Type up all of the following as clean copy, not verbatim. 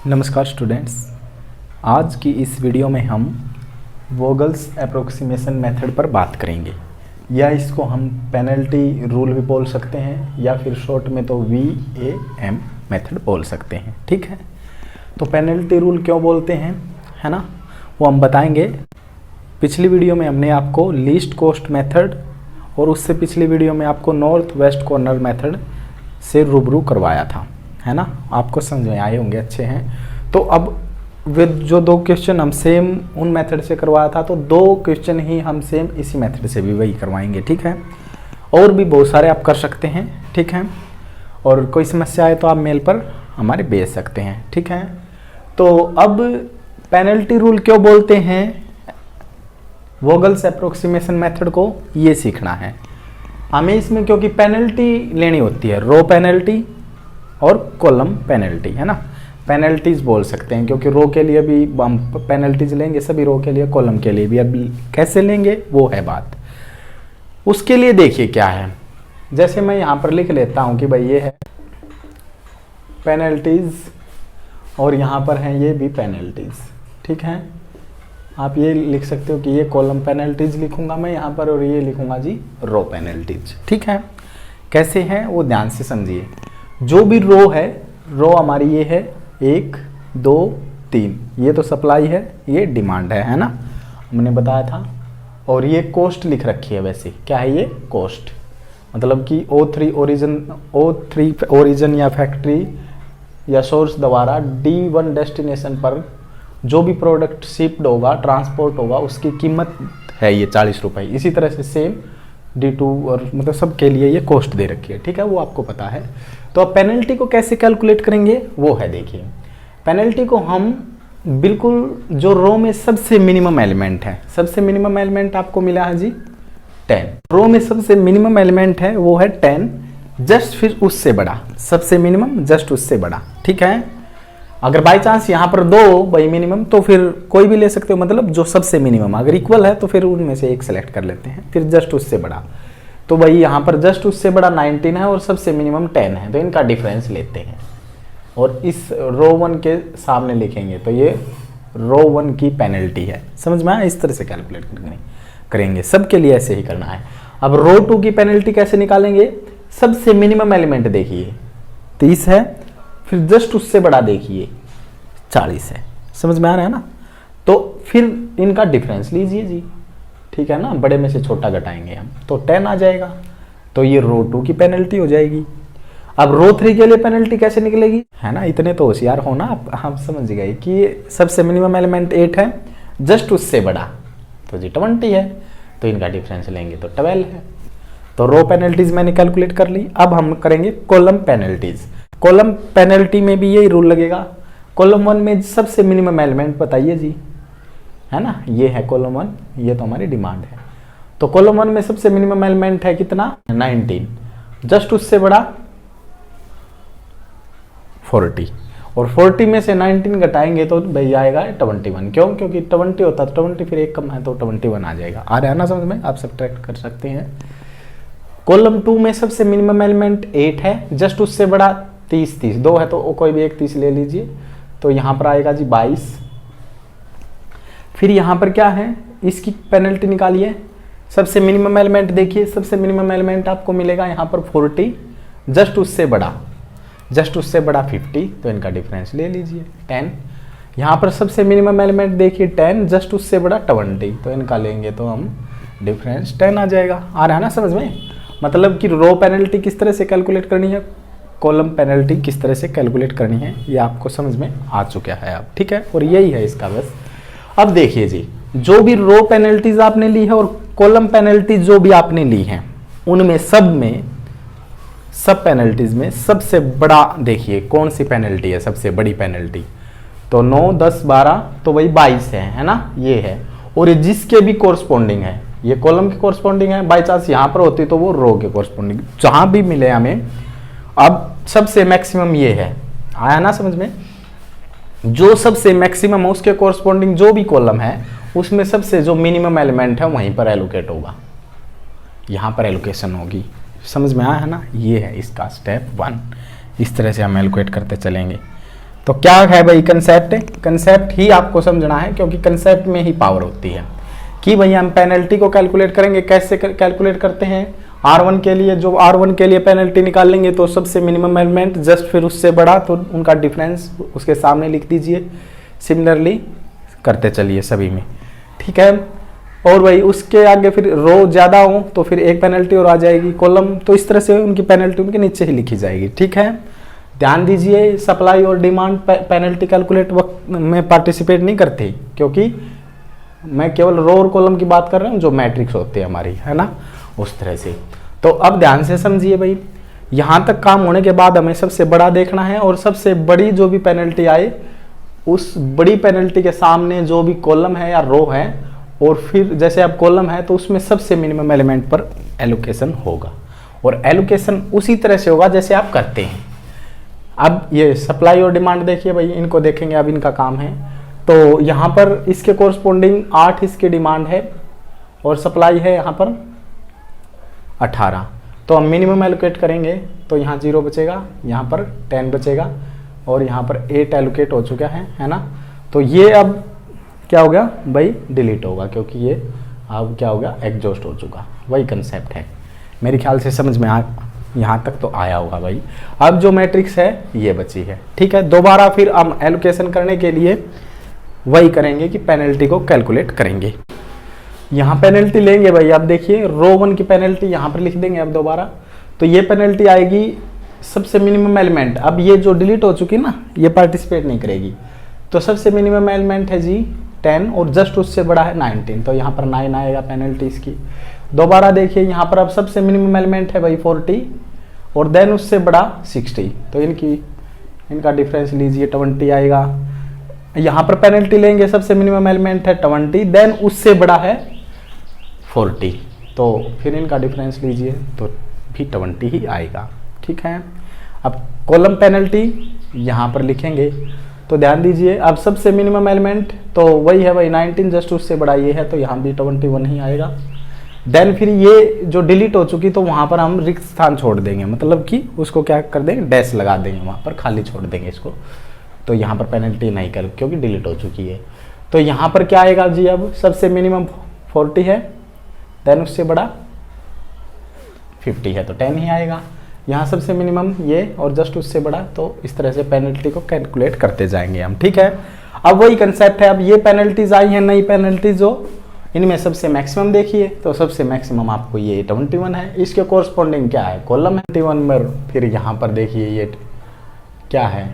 नमस्कार स्टूडेंट्स, आज की इस वीडियो में हम वोगल्स अप्रोक्सीमेशन मेथड पर बात करेंगे या इसको हम पेनल्टी रूल भी बोल सकते हैं या फिर शॉर्ट में तो VAM मेथड बोल सकते हैं। ठीक है, तो पेनल्टी रूल क्यों बोलते हैं, है ना, वो हम बताएंगे। पिछली वीडियो में हमने आपको लीस्ट कॉस्ट मेथड और उससे पिछली वीडियो में आपको नॉर्थ वेस्ट कॉर्नर मेथड से रूबरू करवाया था, है ना, आपको समझ में आए होंगे, अच्छे हैं। तो अब वे जो दो क्वेश्चन हम सेम उन मेथड से करवाया था, तो दो क्वेश्चन ही हम सेम इसी मेथड से भी वही करवाएंगे। ठीक है, और भी बहुत सारे आप कर सकते हैं। ठीक है, और कोई समस्या आए तो आप मेल पर हमारे भेज सकते हैं। ठीक है, तो अब पेनल्टी रूल क्यों बोलते हैं, वोगल्स अप्रोक्सीमेशन मेथड को ये सीखना है हमें इसमें, क्योंकि पेनल्टी लेनी होती है, रो पेनल्टी और कॉलम पेनल्टी, है ना। पेनल्टीज बोल सकते हैं क्योंकि रो के लिए भी हम पेनल्टीज लेंगे, सभी रो के लिए, कॉलम के लिए भी। अब कैसे लेंगे वो है बात। उसके लिए देखिए क्या है, जैसे मैं यहाँ पर लिख लेता हूँ कि भाई ये है पेनल्टीज और यहाँ पर है ये भी पेनल्टीज। ठीक है, आप ये लिख सकते हो कि ये कॉलम पेनल्टीज लिखूंगा मैं यहाँ पर और ये लिखूंगा जी रो पेनल्टीज। ठीक है, कैसे हैं वो ध्यान से समझिए। जो भी रो है, रो हमारी ये है 1 2 3, ये तो सप्लाई है, ये डिमांड है ना, हमने बताया था। और ये कॉस्ट लिख रखी है, वैसे क्या है ये कॉस्ट, मतलब कि O3 ओरिजिन या फैक्ट्री या सोर्स द्वारा D1 डेस्टिनेशन पर जो भी प्रोडक्ट शिप्ड होगा, ट्रांसपोर्ट होगा, उसकी कीमत है ये 40 रुपये। इसी तरह से सेम D2 और मतलब सबके लिए ये कॉस्ट दे रखी है। ठीक है, वो आपको पता है। तो अब पेनल्टी को कैसे कैलकुलेट करेंगे वो है, देखिए पेनल्टी को हम बिल्कुल जो रो में सबसे मिनिमम एलिमेंट है, सबसे मिनिमम एलिमेंट आपको मिला है जी 10, रो में सबसे मिनिमम एलिमेंट है वो है 10, जस्ट फिर उससे बड़ा, सबसे मिनिमम जस्ट उससे बड़ा। ठीक है, अगर बाई चांस यहाँ पर दो बाई मिनिमम तो फिर कोई भी ले सकते हो, मतलब जो सबसे मिनिमम अगर इक्वल है तो फिर उनमें से एक सेलेक्ट कर लेते हैं, फिर जस्ट उससे बड़ा। तो भाई यहाँ पर जस्ट उससे बड़ा 19 है और सबसे मिनिमम 10 है, तो इनका डिफरेंस लेते हैं और इस रो 1 के सामने लिखेंगे, तो ये रो 1 की पेनल्टी है। समझ में आया, इस तरह से कैलकुलेट करेंगे, सबके लिए ऐसे ही करना है। अब रो 2 की पेनल्टी कैसे निकालेंगे, सबसे मिनिमम एलिमेंट देखिए 30 है, फिर जस्ट उससे बड़ा देखिए 40 है। समझ में आ रहा है ना, तो फिर इनका डिफरेंस लीजिए जी। ठीक है ना, बड़े में से छोटा घटाएंगे हम तो 10 आ जाएगा, तो ये रो 2 की पेनल्टी हो जाएगी। अब रो 3 के लिए पेनल्टी कैसे निकलेगी, है ना, इतने तो होशियार हो ना आप समझ गए कि सबसे मिनिमम एलिमेंट 8 है, जस्ट उससे बड़ा तो जी 20 है, तो इनका डिफरेंस लेंगे तो 12 है। तो रो पेनल्टीज मैंने कैलकुलेट कर ली। अब हम करेंगे कॉलम पेनल्टीज। कॉलम पेनल्टी में भी यही रूल लगेगा। कॉलम 1 में सबसे मिनिमम एलिमेंट बताइए जी, है ना, ये है कॉलम 1, ये तो हमारी डिमांड है। तो कॉलम 1 में सबसे मिनिमम एलिमेंट है कितना, 19, जस्ट उससे बड़ा 40, और 40 में से 19 घटाएंगे तो भाई आएगा 21। क्यों, क्योंकि 20 होता तो 20 फिर एक कम है तो 21 आ जाएगा। आ रहा है ना समझ में, आप सब्ट्रैक्ट कर सकते हैं। कॉलम 2 में सबसे मिनिमम एलिमेंट 8 है, जस्ट उससे बड़ा 30 2 है तो कोई भी एक 30 ले लीजिए, तो यहाँ पर आएगा जी 22। फिर यहाँ पर क्या है, इसकी पेनल्टी निकालिए। सबसे मिनिमम एलिमेंट देखिए, सबसे मिनिमम एलिमेंट आपको मिलेगा यहाँ पर 40, जस्ट उससे बड़ा 50, तो इनका डिफरेंस ले लीजिए 10। यहाँ पर सबसे मिनिमम एलिमेंट देखिए 10, जस्ट उससे बड़ा 20, तो इनका लेंगे तो हम डिफरेंस 10 आ जाएगा। आ रहा है ना समझ में, मतलब कि रो पेनल्टी किस तरह से कैलकुलेट करनी है, कॉलम पेनल्टी किस तरह से कैलकुलेट करनी है, ये आपको समझ में आ चुका है अब। ठीक है, और यही है इसका बस। अब देखिए जी, जो भी रो पेनल्टीज आपने ली है और कॉलम पेनल्टी जो भी आपने ली है, उनमें सब पेनल्टीज में सबसे बड़ा देखिए कौन सी पेनल्टी है, सबसे बड़ी पेनल्टी, तो 9 10 12, तो वही 22 है ना, ये है। और ये जिसके भी कोरस्पॉन्डिंग है, ये कॉलम के कोरस्पॉन्डिंग है, बाई चांस यहाँ पर होती तो वो रो के कोरस्पॉन्डिंग, जहां भी मिले हमें। अब सबसे मैक्सिमम ये है, आया ना समझ में, जो सबसे मैक्सिमम है उसके कोरस्पॉन्डिंग जो भी कॉलम है उसमें सबसे जो मिनिमम एलिमेंट है वहीं पर एलोकेट होगा, यहाँ पर एलोकेशन होगी। समझ में आया है ना, ये है इसका स्टेप 1। इस तरह से हम एलोकेट करते चलेंगे। तो क्या है भाई कंसेप्ट, कंसेप्ट ही आपको समझना है, क्योंकि कंसेप्ट में ही पावर होती है कि भाई हम पेनल्टी को कैलकुलेट करेंगे। कैसे कैलकुलेट करते हैं, R1 के लिए, जो R1 के लिए पेनल्टी निकाल लेंगे तो सबसे मिनिमम एलिमेंट जस्ट, फिर उससे बड़ा तो उनका डिफरेंस उसके सामने लिख दीजिए। सिमिलरली करते चलिए सभी में, ठीक है। और भाई उसके आगे फिर रो ज़्यादा हो तो फिर एक पेनल्टी और आ जाएगी, कॉलम तो इस तरह से उनकी पेनल्टी उनके नीचे ही लिखी जाएगी, ठीक है। ध्यान दीजिए, सप्लाई और डिमांड पेनल्टी कैलकुलेट वक्त में पार्टिसिपेट नहीं करते, क्योंकि मैं केवल रो और कॉलम की बात कर रहा हूँ जो मैट्रिक्स होती है हमारी, है ना, उस तरह से। तो अब ध्यान से समझिए भाई, यहाँ तक काम होने के बाद हमें सबसे बड़ा देखना है, और सबसे बड़ी जो भी पेनल्टी आए उस बड़ी पेनल्टी के सामने जो भी कॉलम है या रो है, और फिर जैसे अब कॉलम है तो उसमें सबसे मिनिमम एलिमेंट पर एलोकेशन होगा, और एलोकेशन उसी तरह से होगा जैसे आप करते हैं। अब ये सप्लाई और डिमांड देखिए भाई, इनको देखेंगे, अब इनका काम है। तो यहाँ पर इसके कोरस्पोंडिंग 8 इसकी डिमांड है और सप्लाई है यहाँ पर 18। तो हम मिनिमम एलोकेट करेंगे तो यहाँ 0 बचेगा, यहाँ पर 10 बचेगा, और यहाँ पर 8 एलोकेट हो चुका है ना। तो ये अब क्या हो गया भाई, डिलीट होगा, क्योंकि ये अब क्या हो गया, एग्जॉस्ट हो चुका। वही कंसेप्ट है, मेरे ख्याल से समझ में यहाँ तक तो आया होगा भाई। अब जो मैट्रिक्स है ये बची है, ठीक है। दोबारा फिर हम एलोकेशन करने के लिए वही करेंगे कि पेनल्टी को कैलकुलेट करेंगे। यहाँ पेनल्टी लेंगे भाई, अब देखिए रो 1 की पेनल्टी यहाँ पर लिख देंगे अब दोबारा। तो ये पेनल्टी आएगी सबसे मिनिमम एलिमेंट। अब ये जो डिलीट हो चुकी ना, ये पार्टिसिपेट नहीं करेगी, तो सबसे मिनिमम एलिमेंट है जी 10, और जस्ट उससे बड़ा है 19, तो यहाँ पर 9 आएगा पेनल्टी इसकी। दोबारा देखिए यहाँ पर अब सबसे मिनिमम एलिमेंट है भाई 40, और देन उससे बड़ा 60, तो इनका डिफरेंस लीजिए 20 आएगा। यहाँ पर पेनल्टी लेंगे, सबसे मिनिमम एलिमेंट है 20, देन उससे बड़ा है 40, तो फिर इनका डिफरेंस लीजिए तो भी 20 ही आएगा, ठीक है। अब कॉलम पेनल्टी यहाँ पर लिखेंगे, तो ध्यान दीजिए अब सबसे मिनिमम एलिमेंट तो वही है भाई 19, जस्ट उससे बड़ा ये है, तो यहाँ भी 21 ही आएगा। देन फिर ये जो डिलीट हो चुकी तो वहाँ पर हम रिक्त स्थान छोड़ देंगे, मतलब कि उसको क्या कर देंगे, डैश लगा देंगे, वहाँ पर खाली छोड़ देंगे इसको। तो यहाँ पर पेनल्टी नहीं कर, क्योंकि डिलीट हो चुकी है। तो यहाँ पर क्या आएगा जी, अब सबसे मिनिमम 40 है, देन उससे बड़ा 50 है, तो 10 ही आएगा। यहाँ सबसे मिनिमम ये और जस्ट उससे बड़ा, तो इस तरह से पेनल्टी को कैलकुलेट करते जाएंगे हम, ठीक है। अब वही कंसेप्ट है, अब ये पेनल्टीज आई हैं नई पेनल्टीज, जो इनमें सबसे मैक्सिमम देखिए, तो सबसे मैक्सिमम आपको ये 21 है। इसके कोरस्पोंडिंग क्या है, कॉलम है 21 में। फिर यहाँ पर देखिए ये क्या है,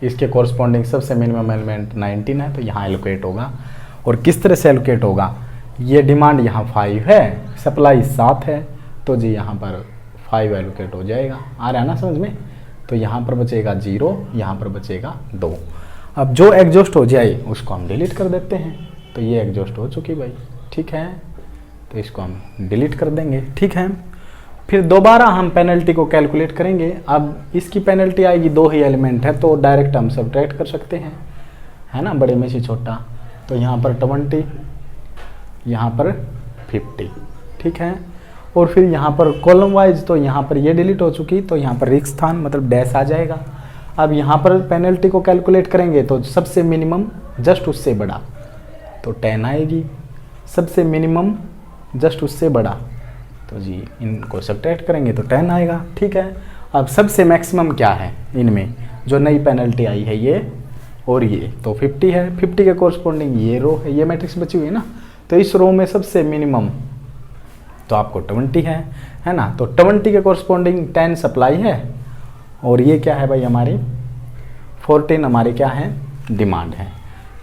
इसके कोरस्पोंडिंग सबसे मिनिमम एलिमेंट 19 है, तो यहाँ एलोकेट होगा। और किस तरह से एलोकेट होगा, ये डिमांड यहाँ 5 है, सप्लाई 7 है, तो जी यहाँ पर 5 एलोकेट हो जाएगा। आ रहा है ना समझ में। तो यहाँ पर बचेगा 0, यहाँ पर बचेगा 2। अब जो एग्जॉस्ट हो जाए उसको हम डिलीट कर देते हैं, तो ये एग्जॉस्ट हो चुकी भाई, ठीक है। तो इसको हम डिलीट कर देंगे, ठीक है। फिर दोबारा हम पेनल्टी को कैलकुलेट करेंगे। अब इसकी पेनल्टी आएगी, 2 ही एलिमेंट है, तो डायरेक्ट हम सब्ट्रैक्ट कर सकते हैं, है ना, बड़े में से छोटा। तो यहाँ पर 20, यहाँ पर 50, ठीक है। और फिर यहाँ पर कॉलम वाइज, तो यहाँ पर ये डिलीट हो चुकी, तो यहाँ पर रिक्त स्थान मतलब डैश आ जाएगा। अब यहाँ पर पेनल्टी को कैलकुलेट करेंगे, तो सबसे मिनिमम जस्ट उससे बड़ा, तो 10 आएगी। सबसे मिनिमम जस्ट उससे बड़ा, तो जी इनको सब्ट्रैक्ट करेंगे तो 10 आएगा, ठीक है। अब सबसे मैक्सिमम क्या है इनमें, जो नई पेनल्टी आई है ये और ये, तो 50 है। 50 के कोरस्पोंडिंग ये रो है, ये मैट्रिक्स बची हुई है ना, तो इस रो में सबसे मिनिमम तो आपको 20 है ना। तो 20 के कोरस्पोंडिंग 10 सप्लाई है, और ये क्या है भाई हमारी 14 हमारी क्या है, डिमांड है।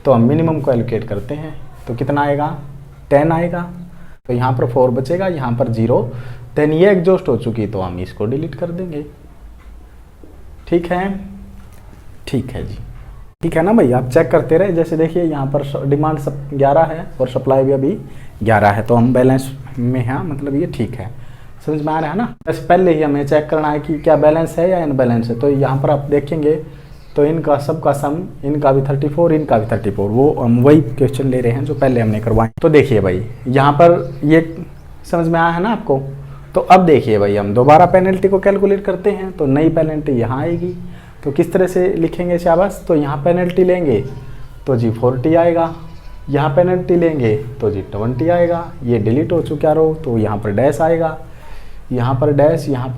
तो हम मिनिमम को एलोकेट करते हैं, तो कितना आएगा, 10 आएगा। तो यहाँ पर 4 बचेगा, यहाँ पर 0, देन ये एग्जॉस्ट हो चुकी, तो हम इसको डिलीट कर देंगे, ठीक है। ठीक है जी, ठीक है ना भाई। आप चेक करते रहे, जैसे देखिए यहाँ पर डिमांड सब 11 है और सप्लाई भी अभी 11 है, तो हम बैलेंस में हैं, मतलब ये ठीक है। समझ में आ रहा है ना। बस पहले ही हमें चेक करना है कि क्या बैलेंस है या इनबैलेंस है। तो यहाँ पर आप देखेंगे तो इनका सबका सम, इनका भी 34, इनका भी 34, वो हम वही क्वेश्चन ले रहे हैं जो पहले हमने करवाए। तो देखिए भाई यहाँ पर ये समझ में आया है ना आपको। तो अब देखिए भाई हम दोबारा पेनल्टी को कैलकुलेट करते हैं, तो नई पेनल्टी यहाँ आएगी। तो किस तरह से लिखेंगे शाबाश, तो यहाँ पेनल्टी लेंगे तो जी 40 आएगा, यहाँ पेनल्टी लेंगे तो जी 20 आएगा। ये डिलीट हो चुका रो तो यहाँ पर डैश आएगा, यहाँ पर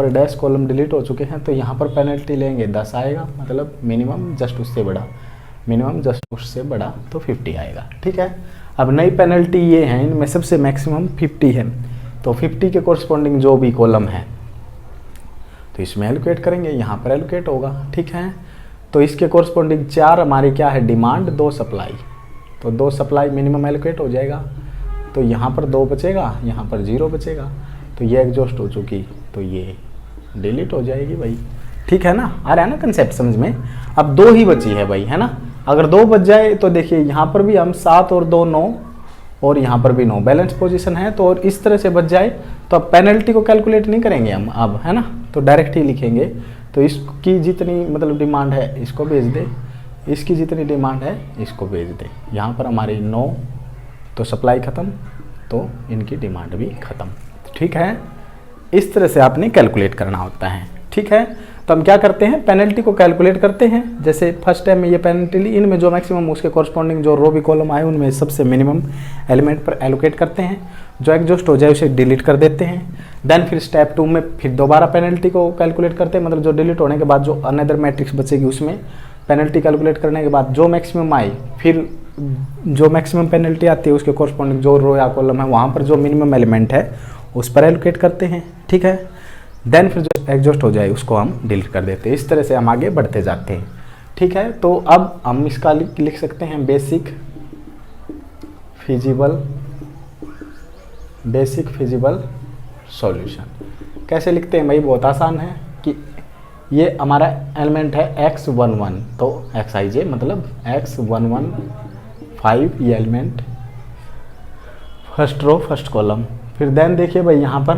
डैश कॉलम डिलीट हो चुके हैं तो यहाँ पर पेनल्टी लेंगे 10 आएगा, मतलब मिनिमम जस्ट उससे बड़ा तो 50 आएगा। ठीक है, अब नई पेनल्टी ये है, इनमें सबसे मैक्सिमम 50 है, तो 50 के कोरस्पॉन्डिंग जो भी कॉलम है तो इसमें एलोकेट करेंगे, यहाँ पर एलोकेट होगा। ठीक है, तो इसके कोरस्पॉन्डिंग 4 हमारी क्या है डिमांड, 2 सप्लाई, तो 2 सप्लाई मिनिमम एलोकेट हो जाएगा, तो यहाँ पर 2 बचेगा, यहाँ पर 0 बचेगा, तो ये एग्जॉस्ट हो चुकी तो ये डिलीट हो जाएगी भाई। ठीक है ना, आ रहा है ना कंसेप्ट समझ में। अब 2 ही बची है भाई, है ना, अगर 2 बच जाए तो देखिए यहाँ पर भी हम 7 और 2 9 और यहाँ पर भी 9 बैलेंस पोजीशन है, तो और इस तरह से बच जाए तो अब पेनल्टी को कैलकुलेट नहीं करेंगे हम अब, है ना, तो डायरेक्ट ही लिखेंगे। तो इसकी जितनी मतलब डिमांड है इसको भेज दे, इसकी जितनी डिमांड है इसको भेज दे। यहाँ पर हमारी 9 तो सप्लाई ख़त्म, तो इनकी डिमांड भी ख़त्म। ठीक है, इस तरह से आपने कैलकुलेट करना होता है। ठीक है, तो हम क्या करते हैं, पेनल्टी को कैलकुलेट करते हैं। जैसे फर्स्ट टाइम में ये पेनल्टी ली, इनमें जो मैक्सिमम उसके कॉरस्पॉन्डिंग जो रो भी कॉलम आए उनमें सबसे मिनिमम एलिमेंट पर एलोकेट करते हैं, जो एग्जॉस्ट हो जाए उसे डिलीट कर देते हैं। देन फिर स्टेप 2 में फिर दोबारा पेनल्टी को कैलकुलेट करते हैं, मतलब जो डिलीट होने के बाद जो अनदर मैट्रिक्स बचेगी उसमें पेनल्टी कैलकुलेट करने के बाद जो मैक्सिमम आई, फिर जो मैक्सिमम पेनल्टी आती है उसके कॉरस्पॉन्डिंग जो रो या कॉलम है वहाँ पर जो मिनिमम एलिमेंट है उस पर एलोकेट करते हैं। ठीक है, देन फिर जो एग्जॉस्ट हो जाए उसको हम डिलीट कर देते हैं। इस तरह से हम आगे बढ़ते जाते हैं। ठीक है, तो अब हम इसका लिख सकते हैं बेसिक फिजिबल सॉल्यूशन। कैसे लिखते हैं भाई, बहुत आसान है कि ये हमारा एलिमेंट है x11, तो xij मतलब x115 ये element first row first column. फिर देन देखिए भाई यहाँ पर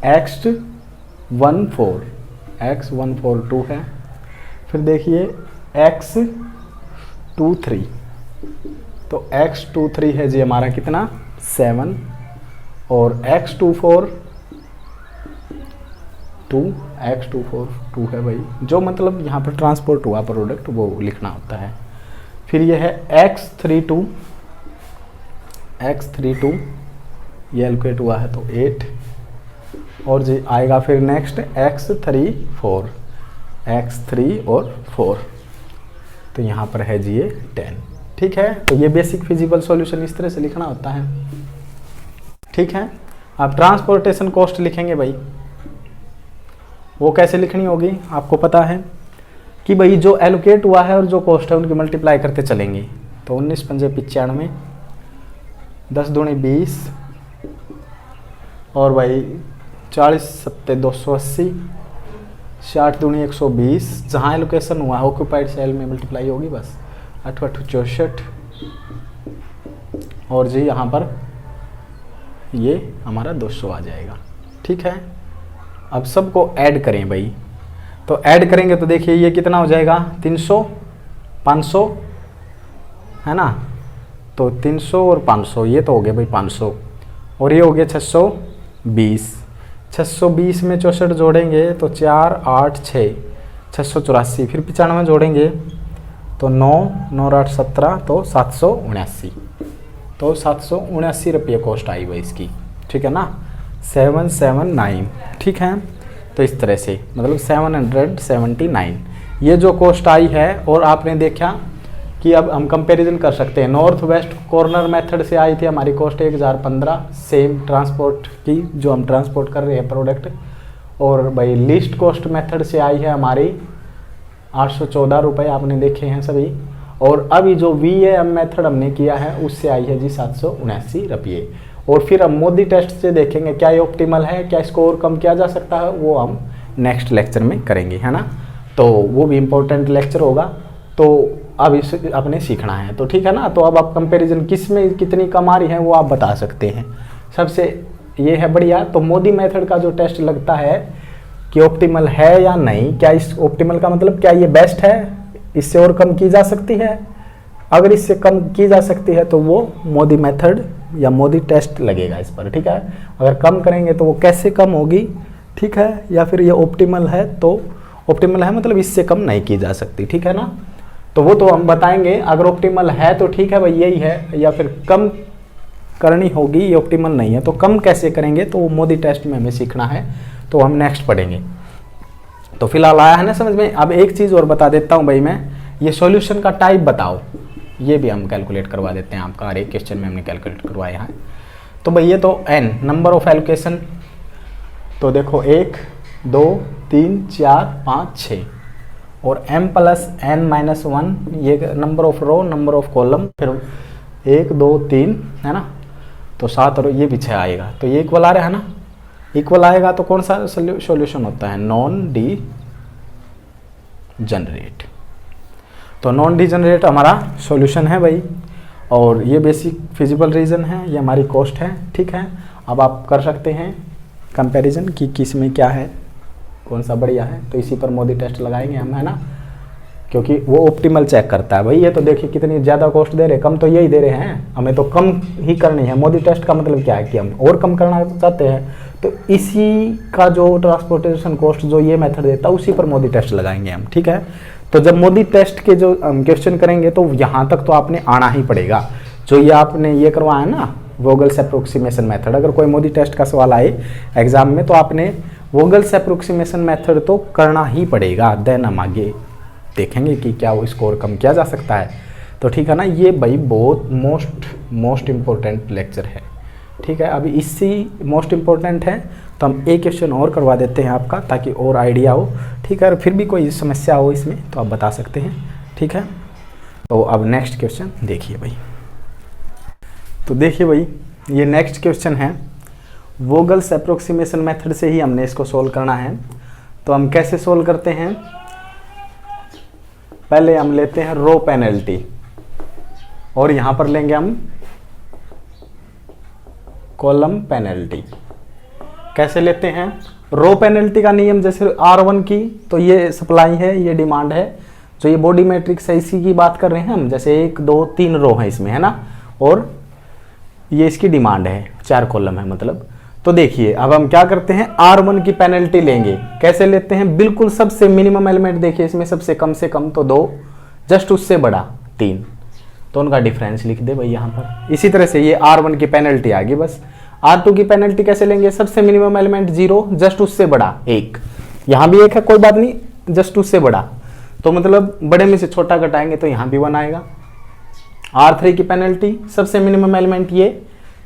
x142 है, फिर देखिए x23, तो x23 है जी हमारा कितना 7, और x24 2 है भाई, जो मतलब यहाँ पर ट्रांसपोर्ट हुआ प्रोडक्ट वो लिखना होता है। फिर ये है x32 ये एलोकेट हुआ है तो 8, और जी आएगा फिर नेक्स्ट x3 और 4, तो यहाँ पर है जी ये 10। ठीक है, तो ये बेसिक फिजिबल सॉल्यूशन इस तरह से लिखना होता है। ठीक है, आप ट्रांसपोर्टेशन कॉस्ट लिखेंगे भाई, वो कैसे लिखनी होगी आपको पता है कि भाई जो एलोकेट हुआ है और जो कॉस्ट है उनकी मल्टीप्लाई करते चलेंगे। तो 19 पंजे 95, 10 दूनी 20, और भाई 40 सत्ते 280, 60 दूनी 120, जहाँ एलोकेशन हुआ ऑक्यूपाइड सेल में मल्टीप्लाई होगी बस। 8 8 64, और जी यहाँ पर ये हमारा 200 आ जाएगा। ठीक है, अब सबको ऐड करें भाई, तो ऐड करेंगे तो देखिए ये कितना हो जाएगा 300 500, है ना, तो 300 और 500 ये तो हो गया भाई 500, और ये हो गया 620। 620 में 64 जोड़ेंगे तो 4 8 6 684, फिर 95 जोड़ेंगे तो 9 9 8 17, तो 779, तो 779 रुपये कॉस्ट आई भाई इसकी। ठीक है ना, 779। ठीक है, तो इस तरह से मतलब 779 ये जो कॉस्ट आई है। और आपने देखा कि अब हम कंपैरिजन कर सकते हैं, नॉर्थ वेस्ट कॉर्नर मेथड से आई थी हमारी कॉस्ट 1015 सेम ट्रांसपोर्ट की जो हम ट्रांसपोर्ट कर रहे हैं प्रोडक्ट, और भाई लीस्ट कॉस्ट मेथड से आई है हमारी 814 रुपये, आपने देखे हैं सभी। और अभी जो VAM मेथड हमने किया है उससे आई है जी 779 रुपये। और फिर हम मोदी टेस्ट से देखेंगे क्या ये ऑप्टिमल है, क्या इसको और कम किया जा सकता है, वो हम नेक्स्ट लेक्चर में करेंगे, है ना, तो वो भी इम्पोर्टेंट लेक्चर होगा। तो अब इसे अपने सीखना है, तो ठीक है ना। तो अब आप कंपैरिजन किस में कितनी कम आ रही है वो आप बता सकते हैं। सबसे ये है बढ़िया, तो मोदी मेथड का जो टेस्ट लगता है कि ऑप्टिमल है या नहीं, क्या इस ऑप्टिमल का मतलब क्या ये बेस्ट है, इससे और कम की जा सकती है, अगर इससे कम की जा सकती है तो वो मोदी मेथड या मोदी टेस्ट लगेगा इस पर। ठीक है, अगर कम करेंगे तो वो कैसे कम होगी, ठीक है, या फिर ये ऑप्टिमल है तो ऑप्टिमल है मतलब इससे कम नहीं की जा सकती, ठीक है ना। तो वो तो हम बताएंगे, अगर ऑप्टिमल है तो ठीक है भाई यही है, या फिर कम करनी होगी, ये ऑप्टिमल नहीं है तो कम कैसे करेंगे, तो वो मोदी टेस्ट में हमें सीखना है, तो हम नेक्स्ट पढ़ेंगे। तो फिलहाल आया है ना समझ में। अब एक चीज़ और बता देता हूँ भाई मैं, ये सॉल्यूशन का टाइप बताओ, ये भी हम कैलकुलेट करवा देते हैं आपका, हर एक क्वेश्चन में हमने कैलकुलेट करवाया है। तो भाई ये तो n नंबर ऑफ एलोकेशन, तो देखो 1 2 3 4 5 6 और m प्लस n माइनस 1 ये number of row, number of column, फिर 1 2 3 है ना, तो 7 और ये भी 6 आएगा, तो ये इक्वल आ रहा है ना। इक्वल आएगा तो कौन सा सॉल्यूशन होता है, नॉन डी जनरेट। तो नॉन डी जनरेट हमारा सॉल्यूशन है भाई, और ये बेसिक फिजिबल रीजन है, ये हमारी कॉस्ट है, ठीक है। अब आप कर सकते हैं कंपैरिजन कि किस में क्या है, कौन सा बढ़िया है, तो इसी पर मोदी टेस्ट लगाएंगे हम, है ना, क्योंकि वो ऑप्टिमल चेक करता है भाई। ये तो देखिए कितनी ज़्यादा कॉस्ट दे रहे, कम तो यही दे रहे हैं, हमें तो कम ही करनी है। मोदी टेस्ट का मतलब क्या है कि हम और कम करना चाहते हैं, तो इसी का जो ट्रांसपोर्टेशन कॉस्ट जो ये मेथड देता है उसी पर मोदी टेस्ट लगाएंगे हम, ठीक है। तो जब मोदी टेस्ट के जो क्वेश्चन करेंगे तो यहाँ तक तो आपने आना ही पड़ेगा। जो ये आपने ये करवाया ना वोगल्स अप्रोक्सीमेशन मेथड, अगर कोई मोदी टेस्ट का सवाल आए एग्जाम में तो आपने वोगल्स अप्रोक्सीमेशन मेथड तो करना ही पड़ेगा, देन हम आगे देखेंगे कि क्या वो स्कोर कम किया जा सकता है। तो ठीक है ना, ये भाई बहुत मोस्ट इम्पोर्टेंट लेक्चर है, ठीक है। अभी इससे मोस्ट इम्पोर्टेंट है तो हम एक क्वेश्चन और करवा देते हैं आपका, ताकि और आइडिया हो, ठीक है। और फिर भी कोई समस्या हो इसमें तो आप बता सकते हैं, ठीक है। तो अब नेक्स्ट क्वेश्चन देखिए भाई, तो देखिए भाई ये नेक्स्ट क्वेश्चन है, वोगल्स अप्रोक्सीमेशन मेथड से ही हमने इसको सोल्व करना है। तो हम कैसे सोल्व करते हैं, पहले हम लेते हैं रो पेनल्टी, और यहां पर लेंगे हम कॉलम पेनल्टी। कैसे लेते हैं, रो पेनल्टी का नियम जैसे R1 की, तो ये सप्लाई है, ये डिमांड है, जो ये बॉडी मैट्रिक्स है इसी की बात कर रहे हैं हम, जैसे 1 2 3 रो है इसमें, है ना, और ये इसकी डिमांड है, 4 कॉलम है मतलब। तो देखिए अब हम क्या करते हैं, R1 की पेनल्टी लेंगे। कैसे लेते हैं, बिल्कुल सबसे मिनिमम एलिमेंट देखिए इसमें, सबसे कम से कम तो 2, जस्ट उससे बड़ा 3, तो उनका डिफरेंस लिख दे भाई यहाँ पर। इसी तरह से ये R1 की पेनल्टी आ गई बस। R2 की पेनल्टी कैसे लेंगे, सबसे मिनिमम एलिमेंट 0, जस्ट उससे बड़ा 1, यहाँ भी 1 है कोई बात नहीं, जस्ट उससे बड़ा, तो मतलब बड़े में से छोटा घटाएंगे तो यहाँ भी 1 आएगा। R3 की पेनल्टी सबसे मिनिमम एलिमेंट ये,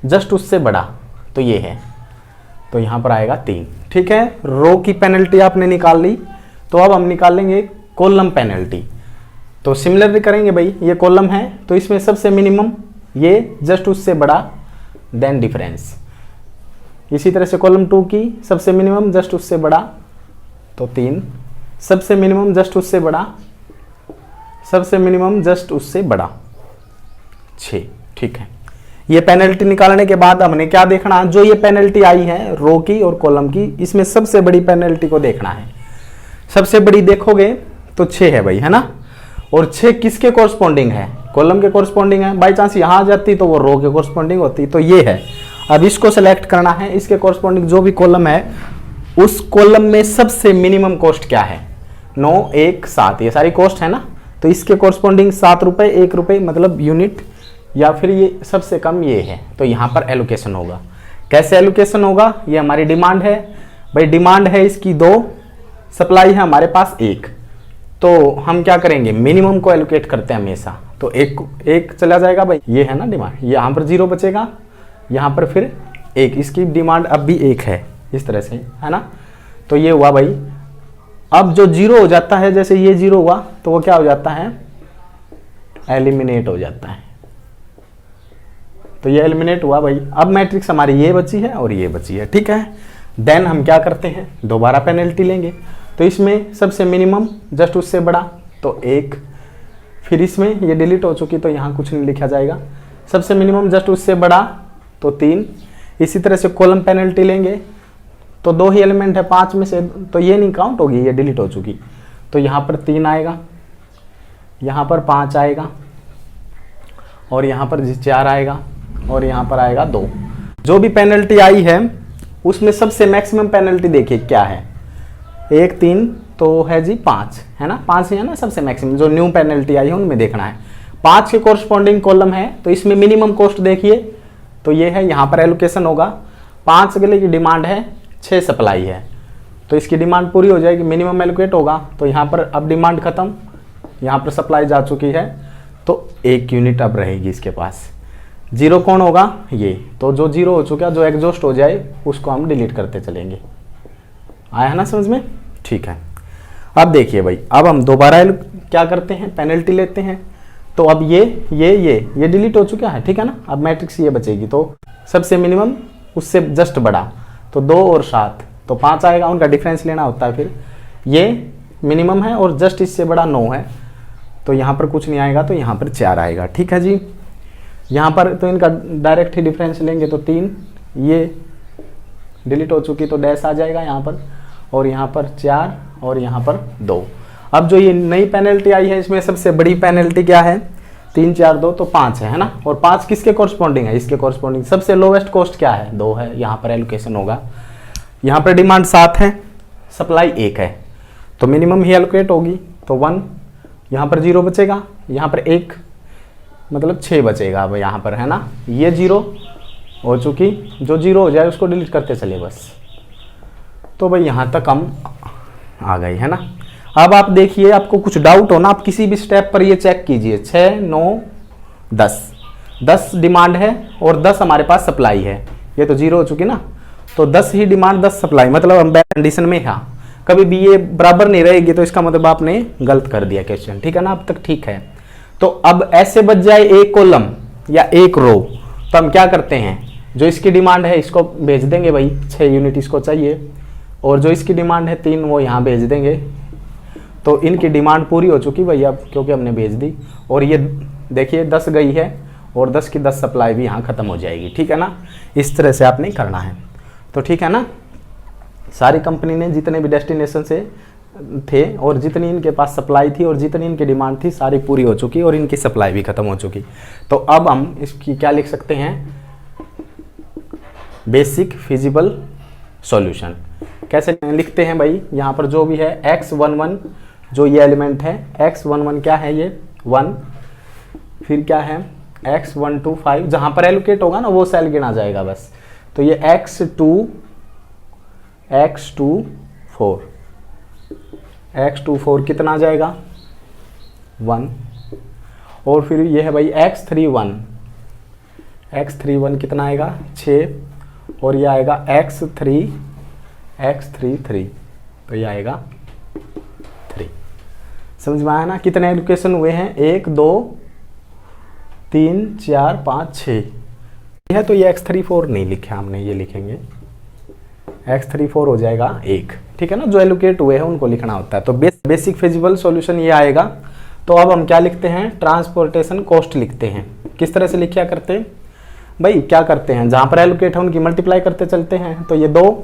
जस्ट उससे बड़ा, तो ये है, तो यहाँ पर आएगा 3, ठीक है। रो की पेनल्टी आपने निकाल ली, तो अब हम निकालेंगे कॉलम पेनल्टी। तो सिमिलरली करेंगे भाई, ये कॉलम है तो इसमें सबसे मिनिमम ये, जस्ट उससे बड़ा, देन डिफरेंस। इसी तरह से कॉलम 2 की सबसे मिनिमम जस्ट उससे बड़ा, तो 3, सबसे मिनिमम जस्ट उससे बड़ा, सबसे मिनिमम जस्ट उससे बड़ा 6, ठीक है। ये पेनल्टी निकालने के बाद हमने क्या देखना, जो ये पेनल्टी आई है रो की और कॉलम की, इसमें सबसे बड़ी पेनल्टी को देखना है। सबसे बड़ी देखोगे तो 6 है भाई, है ना, और 6 किसके कोरस्पॉन्डिंग है, कॉलम के कोरस्पॉन्डिंग है। बाई चांस यहाँ आ जाती तो वो रो के कोरस्पॉन्डिंग होती, तो ये है। अब इसको सेलेक्ट करना है, इसके कोरस्पॉन्डिंग जो भी कॉलम है उस कॉलम में सबसे मिनिमम कॉस्ट क्या है, 9 1 7, ये सारी कॉस्ट है ना, तो इसके कोरस्पॉन्डिंग 7 रुपये 1 रुपये मतलब यूनिट, या फिर ये सबसे कम ये है, तो यहाँ पर एलोकेशन होगा। कैसे एलोकेशन होगा, ये हमारी डिमांड है भाई, डिमांड है इसकी 2, सप्लाई है हमारे पास 1, तो हम क्या करेंगे, मिनिमम को एलोकेट करते हैं हमेशा, तो एक चला जाएगा भाई, ये है ना डिमांड, यहाँ पर 0 बचेगा, यहाँ पर फिर 1, इसकी डिमांड अब भी 1 है, इस तरह से, है ना। तो ये हुआ भाई। अब जो 0 हो जाता है, जैसे ये 0 हुआ तो वो क्या हो जाता है, एलिमिनेट हो जाता है, तो ये एलिमिनेट हुआ भाई। अब मैट्रिक्स हमारी ये बची है और ये बची है, ठीक है। देन हम क्या करते हैं, दोबारा पेनल्टी लेंगे, तो इसमें सबसे मिनिमम जस्ट उससे बड़ा, तो 1, फिर इसमें ये डिलीट हो चुकी तो यहाँ कुछ नहीं लिखा जाएगा, सबसे मिनिमम जस्ट उससे बड़ा, तो 3। इसी तरह से कॉलम पेनल्टी लेंगे, तो 2 ही एलिमेंट है 5 में से, तो ये नहीं काउंट होगी, ये डिलीट हो चुकी, तो यहाँ पर 3 आएगा, यहाँ पर 5 आएगा, और यहाँ पर 4 आएगा, और यहाँ पर आएगा 2। जो भी पेनल्टी आई है उसमें सबसे मैक्सिमम पेनल्टी देखिए क्या है, 1 3, तो है जी 5, है ना, 5 ही है ना सबसे मैक्सिमम, जो न्यू पेनल्टी आई है उनमें देखना है। 5 के कोरस्पॉन्डिंग कॉलम है, तो इसमें मिनिमम कॉस्ट देखिए, तो ये है, यहाँ पर एलोकेशन होगा। 5 के लिए की डिमांड है, 6 सप्लाई है, तो इसकी डिमांड पूरी हो जाएगी, मिनिमम एलोकेट होगा। तो यहाँ पर अब डिमांड खत्म, यहाँ पर सप्लाई जा चुकी है, तो 1 यूनिट अब रहेगी इसके पास। 0 कौन होगा, ये, तो जो 0 हो चुका, जो एग्जॉस्ट हो जाए उसको हम डिलीट करते चलेंगे। आया है ना समझ में, ठीक है। अब देखिए भाई, अब हम दोबारा क्या करते हैं, पेनल्टी लेते हैं। तो अब ये डिलीट हो चुका है, ठीक है ना। अब मैट्रिक्स ये बचेगी, तो सबसे मिनिमम उससे जस्ट बड़ा, तो 2 और 7, तो 5 आएगा, उनका डिफरेंस लेना होता है। फिर ये मिनिमम है और जस्ट इससे बड़ा 9 है, तो यहाँ पर कुछ नहीं आएगा, तो यहाँ पर 4 आएगा, ठीक है जी। यहाँ पर तो इनका डायरेक्ट ही डिफरेंस लेंगे, तो 3, ये डिलीट हो चुकी, तो डैश आ जाएगा यहाँ पर, और यहाँ पर 4 और यहाँ पर 2। अब जो ये नई पेनल्टी आई है, इसमें सबसे बड़ी पेनल्टी क्या है, 3 4 2, तो 5 है ना। और 5 किसके कॉरस्पॉन्डिंग है, इसके कॉरस्पॉन्डिंग। सबसे लोवेस्ट कॉस्ट क्या है, 2 है, यहाँ पर एलोकेशन होगा। यहाँ पर डिमांड 7 है, सप्लाई 1 है, तो मिनिमम ही एलोकेट होगी, तो 1, यहाँ पर 0 बचेगा, यहाँ पर 1, मतलब 6 बचेगा अब यहाँ पर, है ना। ये 0 हो चुकी, जो 0 हो जाए उसको डिलीट करते चले बस। तो भाई यहाँ तक हम आ गए, है ना। अब आप देखिए, आपको कुछ डाउट हो ना, आप किसी भी स्टेप पर ये चेक कीजिए। 6 9 10 डिमांड है और 10 हमारे पास सप्लाई है, ये तो 0 हो चुकी ना, तो 10 ही डिमांड 10 सप्लाई, मतलब हम बैक कंडीशन में है। कभी भी ये बराबर नहीं रहेगी, तो इसका मतलब आपने गलत कर दिया क्वेश्चन, ठीक है ना, अब तक ठीक है। तो अब ऐसे बच जाए एक कॉलम या एक रो, तो हम क्या करते हैं, जो इसकी डिमांड है इसको भेज देंगे भाई, 6 यूनिट इसको चाहिए, और जो इसकी डिमांड है 3 वो यहाँ भेज देंगे। तो इनकी डिमांड पूरी हो चुकी भाई अब, क्योंकि हमने भेज दी। और ये देखिए 10 गई है, और 10 की 10 सप्लाई भी यहाँ ख़त्म हो जाएगी, ठीक है ना। इस तरह से आपने करना है, तो ठीक है ना। सारी कंपनी ने जितने भी डेस्टिनेशन से थे और जितनी इनके पास सप्लाई थी और जितनी इनकी डिमांड थी, सारी पूरी हो चुकी और इनकी सप्लाई भी ख़त्म हो चुकी। तो अब हम इसकी क्या लिख सकते हैं, बेसिक फिजिबल सॉल्यूशन। कैसे लिखते हैं भाई, यहाँ पर जो भी है x11, जो ये एलिमेंट है x11 क्या है, ये 1, फिर क्या है x125, जहाँ पर एलोकेट होगा ना वो सेल गिना जाएगा बस। तो ये x24 कितना आ जाएगा 1, और फिर ये है भाई x31 कितना आएगा 6, और ये आएगा x33, तो ये आएगा 3। समझ में आया ना, कितने एलोकेशन हुए हैं, 1 2 3 4 5 6 है। तो ये x34 नहीं लिखा हमने, ये लिखेंगे x34 हो जाएगा 1, ठीक है ना। जो एलोकेट हुए हैं उनको लिखना होता है। तो बेसिक फिजिबल सॉल्यूशन ये आएगा। तो अब हम क्या लिखते हैं, ट्रांसपोर्टेशन कॉस्ट लिखते हैं। किस तरह से लिखा करते हैं भाई, क्या करते हैं, जहां पर एलोकेट है उनकी मल्टीप्लाई करते चलते हैं। तो ये 2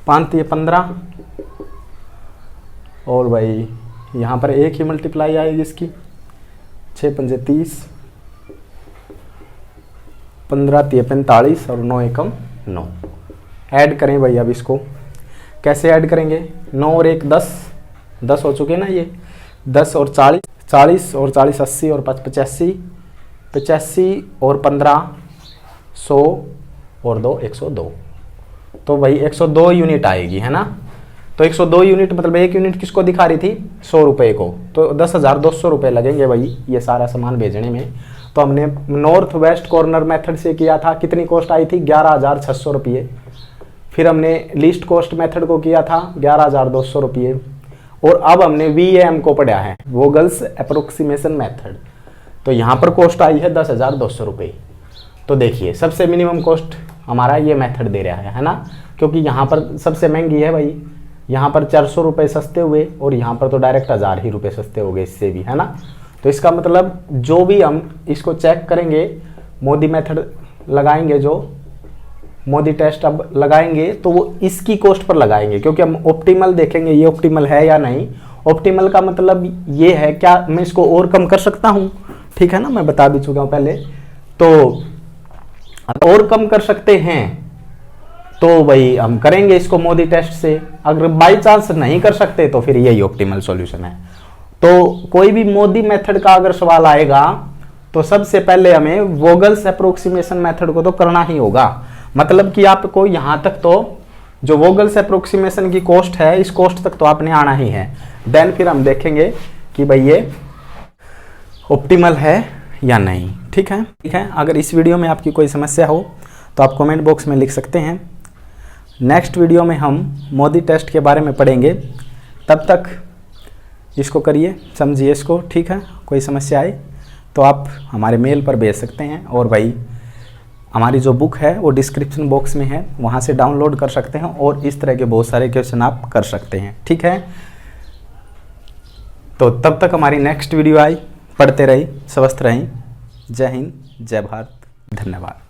5 ये 15, और भाई यहाँ पर 1 ही मल्टीप्लाई आएगी इसकी, 6 5 30, 15 3 45, और 9 एकम 9। ऐड करें भाई, अब इसको कैसे ऐड करेंगे, 9 और 1 10 हो चुके ना, ये 10 और 40 और 40 80 और 5 85 और 15 100 और 2 102। तो भाई 102 यूनिट आएगी, है ना। तो 102 यूनिट मतलब 1 यूनिट किसको दिखा रही थी, 100 रुपये को, तो 10,200 रुपये लगेंगे भाई ये सारा सामान भेजने में। तो हमने नॉर्थ वेस्ट कॉर्नर मेथड से किया था, कितनी कॉस्ट आई थी 11,600 रुपये। फिर हमने लीस्ट कॉस्ट मेथड को किया था 11,200 रुपये, और अब हमने VAM को पढ़ा है, वोगल्स अप्रोक्सीमेशन मेथड। तो यहाँ पर कॉस्ट आई है 10,200 रुपये। तो देखिए सबसे मिनिमम कॉस्ट हमारा ये मेथड दे रहा है ना, क्योंकि यहाँ पर सबसे महंगी है भाई, यहाँ पर 400 रुपये सस्ते हुए, और यहाँ पर तो डायरेक्ट 1000 ही रुपये सस्ते हो गए इससे भी, है ना। तो इसका मतलब जो भी हम इसको चेक करेंगे, मोदी मेथड लगाएंगे, जो मोदी टेस्ट अब लगाएंगे, तो वो इसकी कॉस्ट पर लगाएंगे, क्योंकि हम ऑप्टिमल देखेंगे ये ऑप्टिमल है या नहीं। ऑप्टिमल का मतलब ये है क्या मैं इसको और कम कर सकता हूँ, ठीक है ना, मैं बता भी चुका हूँ पहले। तो और कम कर सकते हैं, तो भाई हम करेंगे इसको मोदी टेस्ट से। अगर बाई चांस नहीं कर सकते तो फिर यही ऑप्टिमल सॉल्यूशन है। तो कोई भी मोदी मेथड का अगर सवाल आएगा तो सबसे पहले हमें वोगल्स अप्रोक्सीमेशन मेथड को तो करना ही होगा। मतलब कि आपको यहाँ तक तो जो वोगल्स अप्रोक्सीमेशन की कॉस्ट है, इस कॉस्ट तक तो आपने आना ही है। देन फिर हम देखेंगे कि भाई ये ऑप्टिमल है या नहीं। ठीक है, ठीक है। अगर इस वीडियो में आपकी कोई समस्या हो तो आप कमेंट बॉक्स में लिख सकते हैं। नेक्स्ट वीडियो में हम मोदी टेस्ट के बारे में पढ़ेंगे। तब तक इसको करिए, समझिए इसको। ठीक है, कोई समस्या आए तो आप हमारे मेल पर भेज सकते हैं। और भाई हमारी जो बुक है वो डिस्क्रिप्शन बॉक्स में है, वहाँ से डाउनलोड कर सकते हैं और इस तरह के बहुत सारे क्वेश्चन आप कर सकते हैं। ठीक है, तो तब तक हमारी नेक्स्ट वीडियो आई, पढ़ते रहिए, स्वस्थ रहें। जय हिंद, जय भारत, धन्यवाद।